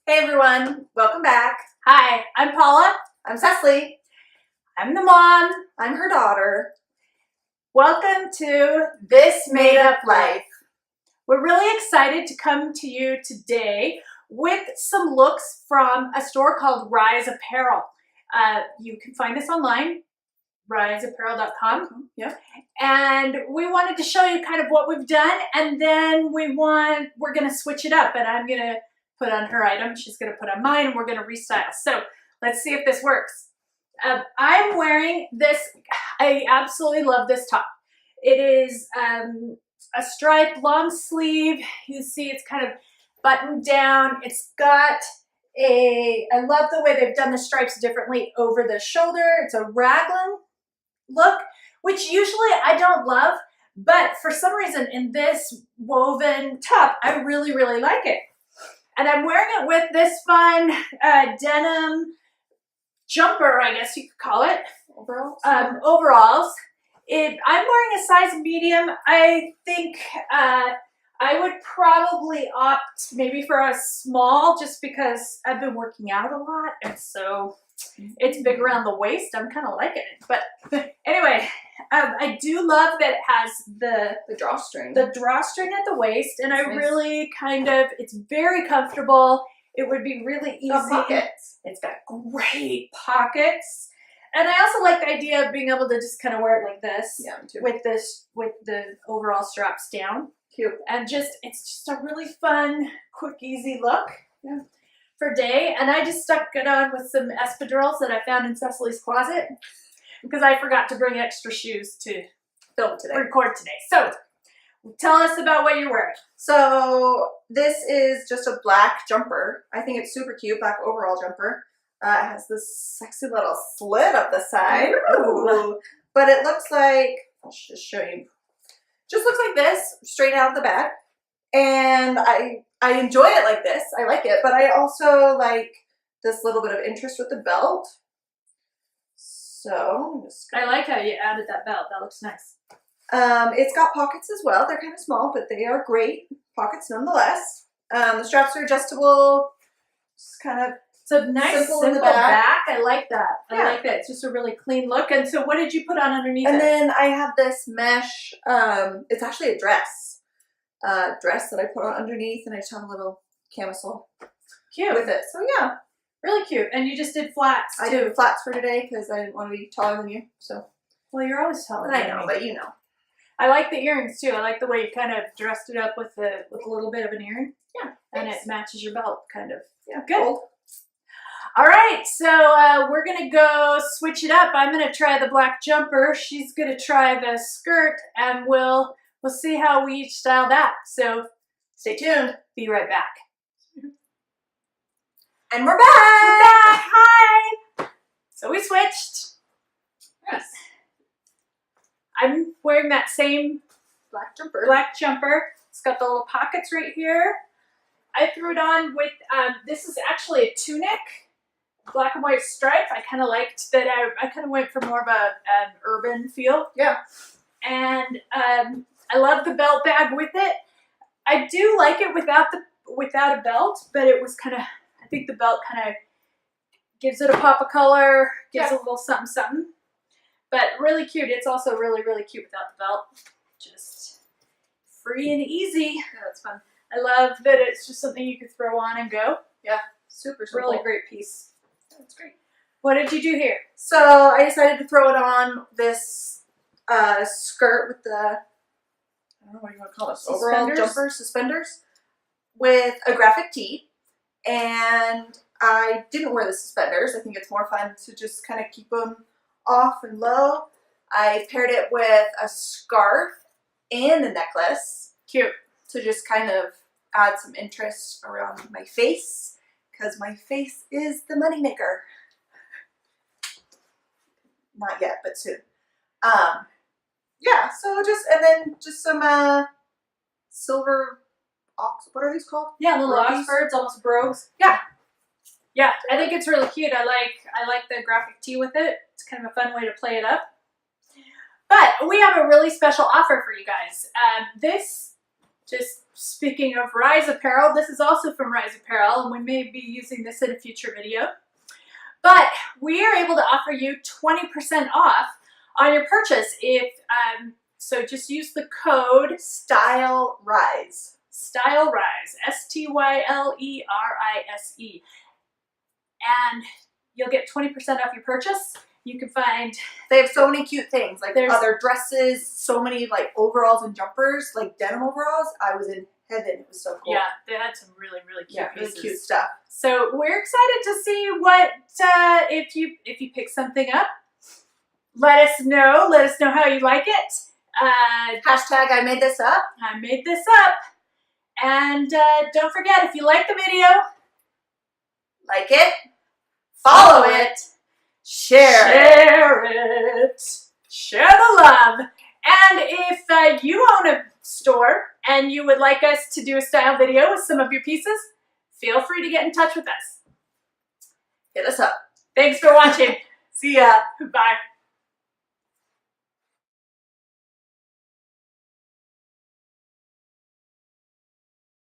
Hey everyone, welcome back. Hi, I'm Paula. I'm Cecilly. I'm the mom. I'm her daughter. Welcome to This Made Up Life. We're really excited to come to you today with some looks from a store called Rise Apparel. You can find us online, riseapparel.com. Yeah. And we wanted to show you kind of what we've done, and then we're going to switch it up, and I'm going to put on her item, she's going to put on mine, and we're going to restyle. So let's see if this works. I'm wearing this. I absolutely love this top. It is a striped long sleeve. You see it's kind of buttoned down. It's got I love the way they've done the stripes differently over the shoulder. It's a raglan look, which usually I don't love, but for some reason in this woven top, I really, really like it. And I'm wearing it with this fun denim jumper, I guess you could call it. Overalls? Overalls. I'm wearing a size medium. I think I would probably opt maybe for a small just because I've been working out a lot, and so it's big around the waist. I'm kind of liking it. But anyway, I do love that it has the drawstring. The drawstring at the waist, and That's I nice. really it's very comfortable. It would be really easy. Got pockets. It's got great pockets. And I also like the idea of being able to just kind of wear it like this. Yeah, me too. With the overall straps down. Cute. And it's just a really fun, quick, easy look. Yeah. For day, and I just stuck it on with some espadrilles that I found in Cecily's closet because I forgot to bring extra shoes to Film today. record today. So, tell us about what you're wearing. So this is just a black jumper. I think it's super cute, black overall jumper. It has this sexy little slit up the side. Ooh. But it looks like, I'll just show you. Just looks like this, straight out of the bag. And I enjoy it like this. I like it, but I also like this little bit of interest with the belt. So I like how you added that belt. That looks nice. It's got pockets as well. They're kind of small, but they are great pockets nonetheless. The straps are adjustable. Just kind of It's a nice simple simple in the back. I like that. Yeah. I like that. It's just a really clean look. And so what did you put on underneath And it? then I have this mesh. It's actually a dress that I put on underneath, and I just have a little camisole Cute. with it. So yeah, Really cute. And you just did flats too. I did flats for today because I didn't want to be taller than you. So Well, you're always taller. but I than know, me. but you know. I like the earrings too. I like the way you kind of dressed it up with a little bit of an earring. Yeah, And thanks. it matches your belt, kind of. Yeah, Good. gold. All right, so we're gonna go switch it up. I'm gonna try the black jumper. She's gonna try the skirt, and we'll see how we each style that. So Stay tuned. be right back. And we're back. We're back. Hi. So we switched. Yes. I'm wearing that same Black jumper. black jumper. It's got the little pockets right here. I threw it on with, this is actually a tunic, black and white stripe. I kind of liked that. I kind of went for more of an urban feel. Yeah. And I love the belt bag with it. I do like it without a belt, but it was kind of, I think the belt kind of gives it a pop of color, gives it a little something, something. But really cute. It's also really, really cute without the belt. Just free and easy. Yeah, that's fun. I love that it's just something you could throw on and go. Yeah, super simple. Really great piece. That's great. What did you do here? So I decided to throw it on this skirt with the, I don't know what you want to call it, overall Suspenders? jumper suspenders with a graphic tee. And I didn't wear the suspenders. I think it's more fun to just kind of keep them off and low. I paired it with a scarf and a necklace. Cute. To just kind of add some interest around my face, because my face is the moneymaker. Not yet, but soon. Yeah, so and then some silver what are these called? Yeah, little Brogues? Oxfords, almost brogues. Yeah. Yeah, I think it's really cute. I like the graphic tee with it. It's kind of a fun way to play it up. But we have a really special offer for you guys. This, just speaking of Rise Apparel, this is also from Rise Apparel, and we may be using this in a future video. But we are able to offer you 20% off on your purchase if so just use the code StyleRise. StyleRise, StyleRise, and you'll get 20% off your purchase. You can find They have so many cute things, like There's- other dresses, so many like overalls and jumpers, like denim overalls. I was in heaven. It was so cool. yeah, they had some really cute really pieces. cute stuff. So we're excited to see what if you pick something up. Let us know. Let us know how you like it. Hashtag I made this up. I made this up. And don't forget, if you like the video, Like it, follow it, share it. Share the love. And if you own a store and you would like us to do a style video with some of your pieces, feel free to get in touch with us. Hit us up. Thanks for watching. See ya. Bye.